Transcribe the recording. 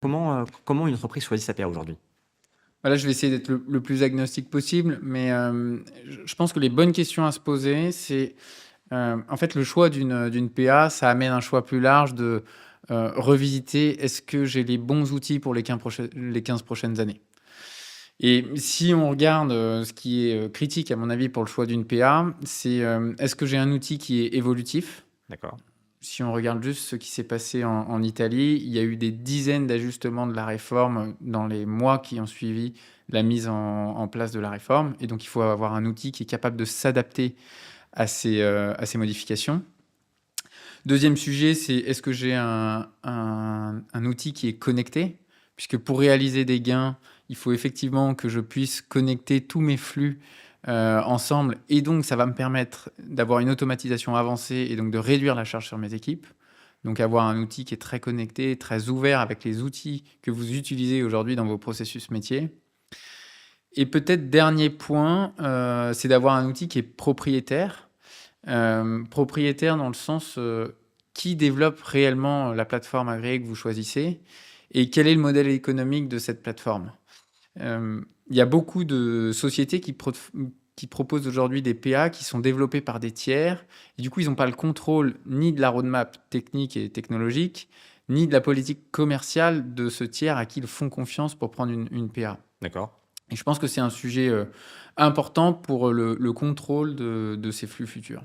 Comment une entreprise choisit sa PA aujourd'hui? Bah, là, je vais essayer d'être le plus agnostique possible, mais je pense que les bonnes questions à se poser, c'est, en fait, le choix d'une PA, ça amène un choix plus large de, revisiter: «Est-ce que j'ai les bons outils pour les 15 prochaines années?» Et si on regarde, ce qui est, critique à mon avis pour le choix d'une PA, c'est, est-ce que j'ai un outil qui est évolutif? D'accord. Si on regarde juste ce qui s'est passé en Italie, il y a eu des dizaines d'ajustements de la réforme dans les mois qui ont suivi la mise en place de la réforme et donc il faut avoir un outil qui est capable de s'adapter à ces modifications. Deuxième sujet, c'est est-ce que j'ai un outil qui est connecté? Puisque pour réaliser des gains, il faut effectivement que je puisse connecter tous mes flux, ensemble et donc ça va me permettre d'avoir une automatisation avancée et donc de réduire la charge sur mes équipes. Donc avoir un outil qui est très connecté, très ouvert avec les outils que vous utilisez aujourd'hui dans vos processus métiers. Et peut-être dernier point, c'est d'avoir un outil qui est propriétaire. Propriétaire dans le sens, qui développe réellement la plateforme agréée que vous choisissez et quel est le modèle économique de cette plateforme? Il y a beaucoup de sociétés qui proposent aujourd'hui des PA qui sont développés par des tiers et du coup, ils n'ont pas le contrôle ni de la roadmap technique et technologique, ni de la politique commerciale de ce tiers à qui ils font confiance pour prendre une PA. D'accord. Et je pense que c'est un sujet, important pour le contrôle de ces flux futurs.